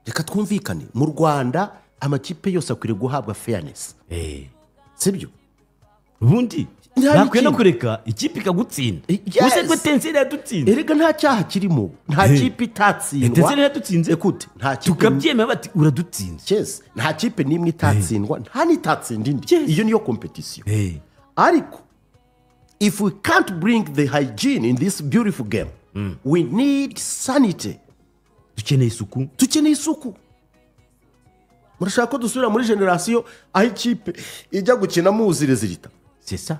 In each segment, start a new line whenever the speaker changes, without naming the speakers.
reka twumvikane mu Rwanda amakipe yose akwiriye guhabwa fairness sibyo
ubundi nakwiye no kureka ikipe ikagutsinda gusa ngo Tenseri yadutsinze
erega nta cyaha kirimo nta kipe itatsindwa
Tenseri yadutsinze
ekute nta kipe
tukabyemera bati uradutsinze
yes nta kipe nimwe itatsindwa nta nitatsinda indi iyo niyo competition ariko if we can't bring the hygiene in this beautiful game we need sanity
dukeneye isuku
murashaka ko dusubira muri generation aho ikipe ijya gukina muzirezirita
c'est ça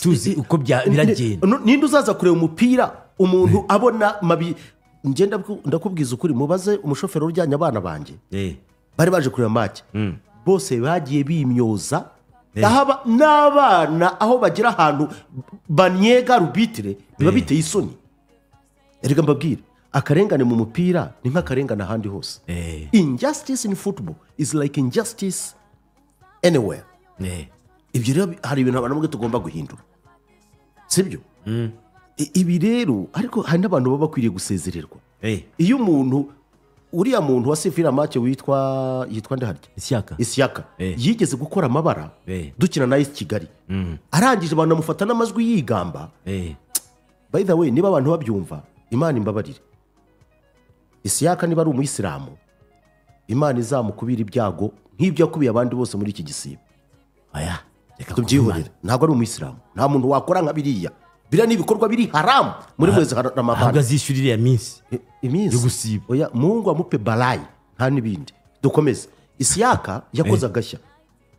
tuzi uko biragenda
ninde uzaza kureba umupira umuntu abona mabi ngenda ndakubwiza ukuri mubaze umushoferi urujyanye abana banje bari baje kureba match bose bagiye bimyoza n'abana aho bagira ahantu banyega rubitire biba biteye isoni erega mbabwire akarengane mu mupira ni nk'akarengane ahandi hose injustice in football is like injustice anywhere ibyo rero hari ibintu abantu tugomba guhindura sibyo ibi rero ariko hari n'abantu baba bakwiriye gusezererwa iyo umuntu uriya muntu wasifira make yitwa ndaharya Ishyaka yigeze gukora amabara dukina na Kigali arangije abantu bamufata n'amajwi yigamba by the way niba abantu babyumva Imana imbabarire Ishyaka niba ari umuyisilamu Imana izamukubira ibyago nk'ibyo yakubiye abandi bose muri iki gisibo tubyihorere ntabwo ari umuyisilamu nta muntu wakora nka biriya n'ibikorwa biri haramu muri mwezi Ramadhan
ntabwo azishyurira iya minsi
yo gusiba oya Mungu amupe balayi nta n'ibindi dukomeze Ishyaka yakoze agashya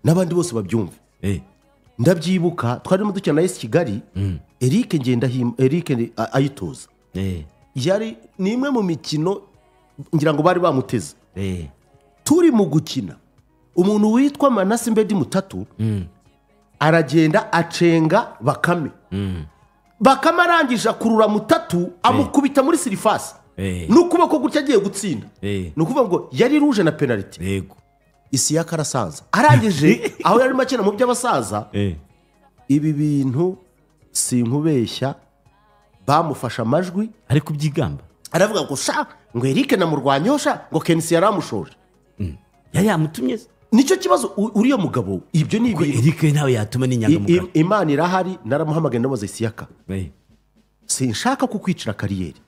n'abandi bose babyumve ndabyibuka twarimo dukina na Kigali Eric ayitoza yari ni imwe mu mikino ngira ngo bari bamuteze turi mu gukina umuntu witwa Manase Mbedi Mutatu aragenda acenga Bakame arangije akurura Mutatu amukubita muri sirifasi n'ukuboko gutya agiye gutsinda ni ukuvuga ngo yari ruje na penaliti Ishyaka arasaza arangije aho yari makina mu by'abasaza ibi bintu sinkubeshya bamufasha amajwi
ari kubyigamba
aravuga ngo ngo Eric namurwanyosha ngo Kenisi yaramushoje
yamutumye
nicyo kibazo uriya mugabo ibyo ni ibintu
Eric nawe yatuma n'inyangamugayo
Imana irahari naramuhamagaye ndamubaza Ishyaka sinshaka kukwicira kariyeri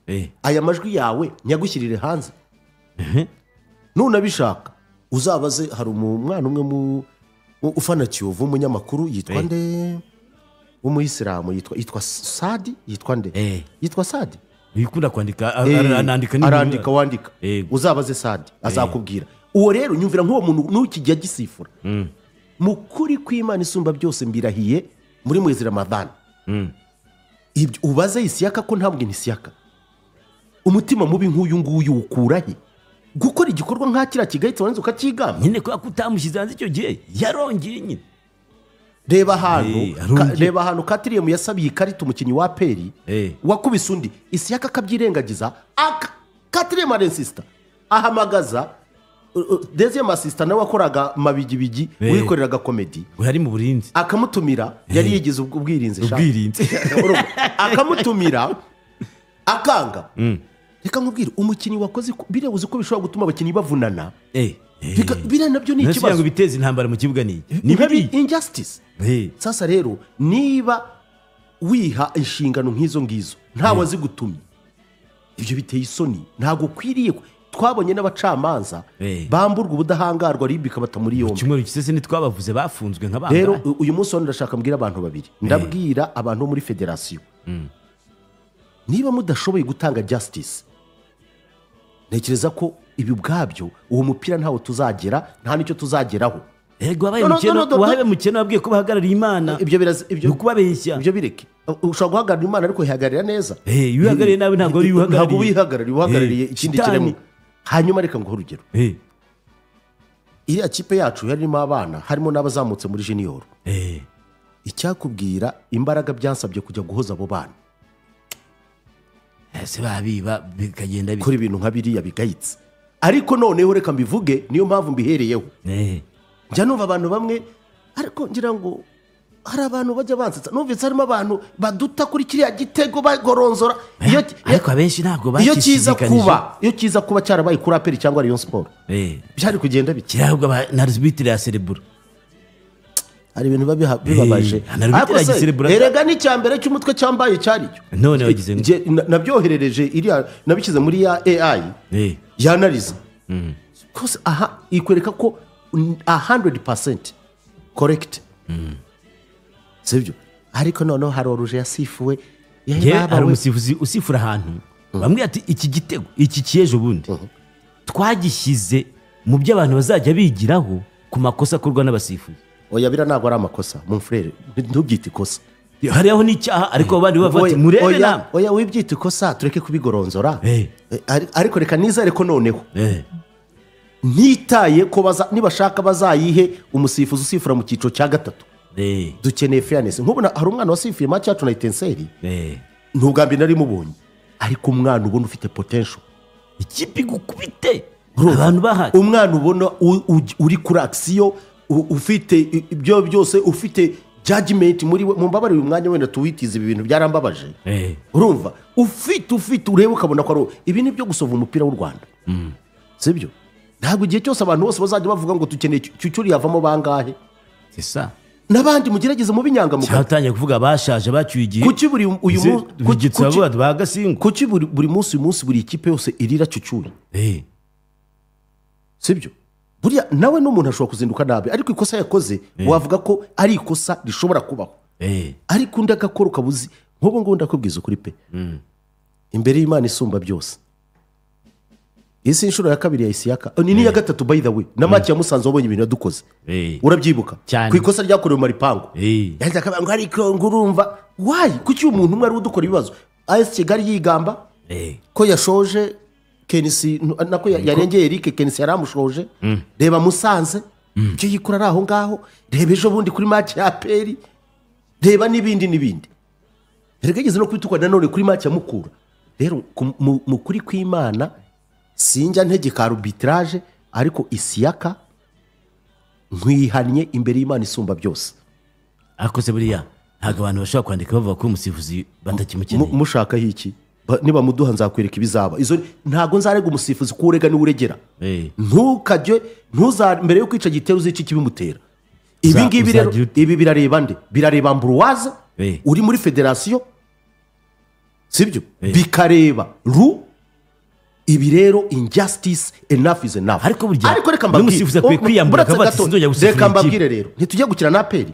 aya majwi yawe nyagushyirire hanze nunabishaka uzabaze hari umwana umwe mu ufana Kiyovu umunyamakuru yitwa nde w'umuyisilamu yitwa Sadi yitwa Sadi
yikunda kwandika
arandika wandika uzabaze Sadi azakubwira uwo rero nyumvira nk'uwo muntu n'ukijya gisifura mu kuri kw'Imana isumba byose mbirahiye muri mwezi Ramadhan ubaze Ishyaka ko ntabwo ni Ishyaka umutima mubi nk'uyu nguyu ukurahe gukora igikorwa nka kiriya kigahita wanze ukakigamba
nyine ko utamushyize hanze icyo gihe yarongeye nyine
reba ahantu Katiriyemu yasabiye ikarita umukinnyi wa Peri wakubise undi Ishyaka akabyirengagiza Katiriyemu arensisita ahamagaza deuxième assistant nawe wakoraga mabigibigi wikoreraga komedi
hari mu burinzi
akamutumira yari yigize ubwirinzi akamutumira akanga reka nkubwire umukinnyi wakoze birebuze ko bishobora gutuma abakinnyi bavunana biriya nabyo ni ikibazo
nasi biteza intambara mu kibuga ni
bibi injustice sasa rero niba wiha inshingano nk'izo ngizo ntawe azigutumye ibyo biteye isoni ntabwo ukwiriye twabonye n'abacamanza bamburwa ubudahangarwa ribi kabata muri yombi
kimwe gisese nitwabavuze bafunzwe nk'abanga
rero uyu munsi ndashaka mbwira abantu babiri ndabwira abantu muri federation niba mudashoboye gutanga justice ntekereza ko ibi ubwabyo uwo mupira ntawo tuzagera nta nicyo tuzageraho
ego wabaye mukene wabwiye ko bahagarariye Imana
ibyo
kubabeshya
ibyo bireke ushobora guhagararira Imana ariko yihagararira neza
iyo uhagarariye nawe ntabwo ari
uhagarariye ikindi kiremwa hanyuma reka nguhe urugero iriya kipe yacu yarimo abana harimo n'abazamutse muri junior icyakubwira imbaraga byansabye kujya guhoza abo bana
ese babiba bikagenda
kuri ibintu nka biriya bigayitse ariko noneho reka mbivuge niyo mpamvu mbihereyeho njya numva abantu bamwe ariko ngira ngo hari abantu bajya bansetsa numvise harimo abantu baduta kuri kiriya gitego bagoronzora
ariko abenshi ntabwo
bakishyikanije iyo kiza kuba cyarabaye kuri APR cyangwa Rayon Sport byari kugenda bike
kirahubwo na arbitre ya cerebro
hari ibintu bibabaje erega n'icyambere cy'umutwe cyambaye cyari cyo
none wagize
nabyoherereje iriya nabishyize muri ya AI yanariza kose aha ikwereka ko 100% correct sibyo ariko noneho hari oruje yasifuwe
hari umusifuzi usifura ahantu bamwe ati iki gitego iki kiyeje ubundi twagishyize mu byo abantu bazajya bigiraho ku makosa akorwa n'abasifuzi
oya bira ntabwo ari amakosa mon frere ntubyite ikosa
hariho n'icyaha ariko abandi bavuga ati murebe namwe
oya wibyite ikosa tureke kubigoronzora ariko reka nizere ko noneho ntitaye ko nibashaka bazayihe umusifuzi usifura mu cyiciro cya gatatu dukeneye fairness nk'ubona hari umwana wasifuye match yacu na Etincelle ntugambye nari mubonye ariko umwana ubona ufite potential
ikipe gukubite abantu bahari
umwana ubona uri kuri action ufite ibyo byose ufite judgment muri mu mbabare uyu mwanya wenda tuwitize ibi bintu byarambabaje urumva ufite urebe ukabona ko ari ibi ni byo gusova umupira w'u Rwanda sibyo ntabwo igihe cyose abantu bose bazajya bavuga ngo dukeneye cyucyuri yavamo bangahe
sisa
nabandi mugerageze mu binyanga mu
cyatanye kuvuga bashaje bacyugiye
kuki buri uyu
bagasingo
kuki buri munsi buri ikipe yose irira cyucyuri sibyo buriya nawe n'umuntu ashobora kuzinduka nabi ariko ikosa yakoze wavuga ko ari ikosa rishobora kubaho ariko undi agakora ukabuzi nk'ubu ngubu ndakubwiza ukuri pe imbere y'Imana isumba byose isi inshuro ya kabiri ya Isiyaka ni niya gatatu by the way na match ya Musanze wabonye ibintu yadukoze urabyibuka ku ikosa ryakorewe mu Maripango yahita akabanga ariko ngurumva why kuki umuntu umwe ari udukora ibibazo AS Kigali yigamba ko yashoje Kenisi nako yarengeye Eric Kenisi yaramushoje reba Musanze cyo yikura raho ngaho reba ejo bundi kuri match ya APR reba nibindi regageze no kwitukwa nanone kuri match ya Mukura rero mu kuri kw'Imana sinjya ntegeka arbitrage ariko Isiyaka nkwihannye imbere y'Imana isumba byose
akoze buriya ntabwo abantu bashobora kwandika bavuga ko umusifuzi batakimukeneye
mushaka iki niba muduha nzakwereka ibizaba izo ntabwo nzarega umusifuzi kurega ni uregera ntukajye mbere yo kwica gitero uzica ikibimutera ibi ngibi rero ibi birareba nde birareba Ambroise uri muri federation sibyo bikareba ibi rero injustice enough is enough
ariko
reka mbabwire rero ntitujye gukina na APR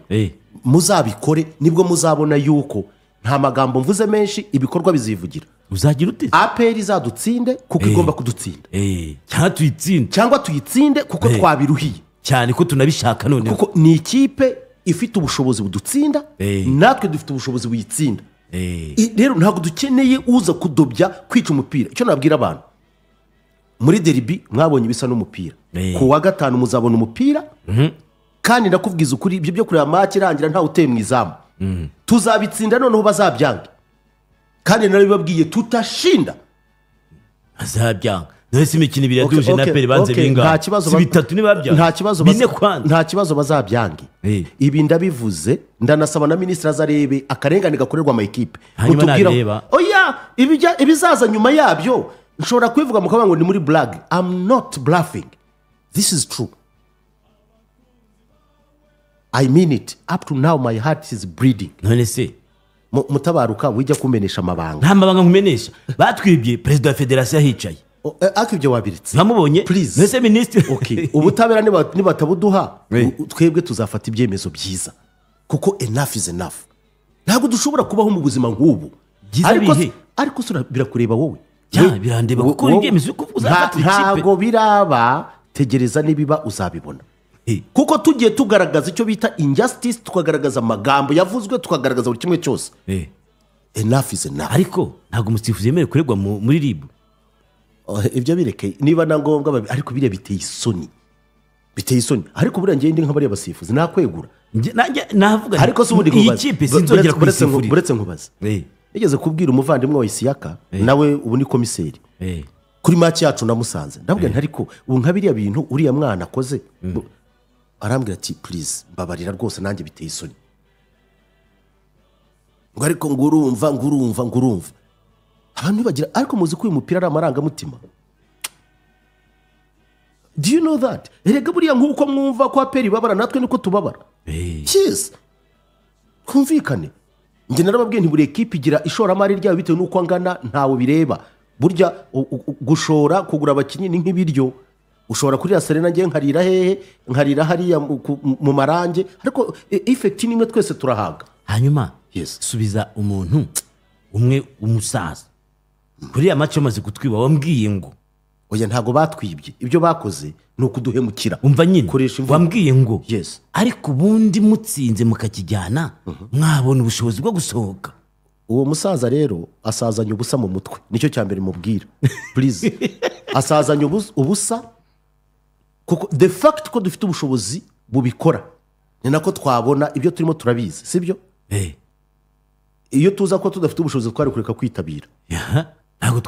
muzabikore nibwo muzabona yuko nta magambo mvuze menshi ibikorwa bizivugira
uzagira ute
APR izadutsinde kuko igomba kudutsinda cyangwa tuyitsinde kuko twabiruhiye
cyane ko tunabishaka none
kuko ni ikipe ifite ubushobozi budutsinda natwe dufite ubushobozi buyitsinda rero ntabwo dukeneye uza kudobya kwica umupira icyo nabwira abantu muri derby mwabonye ibisa n'umupira ku wa gatanu muzabona umupira kandi ndakubwiza ukuri ibyo byo kureba match irangira nta uteye mu izamu tuzabitsinda noneho bazabyanga kandi narabibabwiye tutashinda
azabyanga nese imikino ibiri yaduje na APR banze binga si bitatu ni babyanga
nta kibazo bazabyange ibi ndabivuze ndanasaba na ministre azarebe akarengane gakorerwa ama equipe
utubwira
oya ibizaza nyuma yabyo nshobora kwivuga mukaba ngo ni muri blague I'm not bluffing this is true I mean it up to now my heart is bleeding
none se
mutabaruka wijya kumenesha amabanga
nta mabanga nkumenesha batwibye president wa federation hicaye
akibyo wabiritse
nkamubonye
nese
ministre
ubutabera nibatabuduha twebwe tuzafata ibyemezo byiza kuko enough is enough ntabwo dushobora kubaho mu buzima nk'ubu ariko birakureba wowe
birandeba kuko ibyemezo uko uzafata ikipe
ntabwo biraba tegereza nibiba uzabibona kuko tugiye tugaragaza icyo bita injustice tukagaragaza amagambo yavuzwe tukagaragaza buri kimwe cyose enough is enough
ariko ntabwo umusifuzi yemerewe kuregwa muri RIB
ibyo bireke niba na ngombwa ariko biriya biteye isoni ariko buriya ngiye ndi nk'abari abasifuzi nakwegura
navuga
ariko se ubundi
iyi kipe sinzongera kuyisifurira
buretse nkubaza nigeze kubwira umuvandimwe wa Isiyaka nawe ubu ni komiseri kuri match yacu na Musanze ndabwira ariko ubu nka biriya bintu uriya mwana akoze arambwira ati please mbabarira rwose nanjye biteye isoni ngo ariko ngurumva abantu bagira ariko muzi ko uyu mupira ari amarangamutima. Do you know that? Erega buriya nk'uko mwumva ko aperi babara natwe niko tubabara. Yes. Kumvikane. Njye narababwiye nti buri ekipe igira ishoramari ryayo bitewe n'uko angana ntawe bireba. Burya gushora kugura abakinnyi ni nk'ibiryo. Ushobora kurira Serena ngiye nkarira hehe nkarira hariya mu marange ariko effect nimwe twese turahaga.
Hanyuma subiza umuntu umwe umusaza kuri ya match amaze kutwiba wambwiye ngo
oya ntago batwibye ibyo bakoze ni ukuduhemukira.
Umva nyine wambwiye ngo ariko ubundi mutsinze mukakijyana mwabona ubushobozi bwo gusohoka.
Uwo musaza rero asazanye ubusa mu mutwe nicyo cyambere mubwira please. Asazanye ubusa kuko the fact ko dufite ubushobozi bubikora ni nako twabona ibyo turimo turabizi sibyo. Iyo tuza ko tudafite ubushobozi twari kureka kwitabira
ntabwo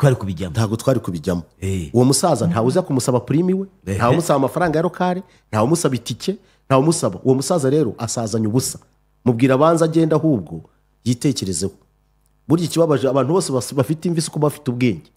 twari kubijyamo. Uwo musaza ntawe uza kumusaba prime we, ntawe umusaba amafaranga ya rokare, ntawe umusaba itike, ntawe umusaba. Uwo musaza rero asazanye ubusa. Mubwira abanza agenda ahubwo yitekerezeho. Burya ikibabaje abantu bose bafite imvi ko bafite ubwenge.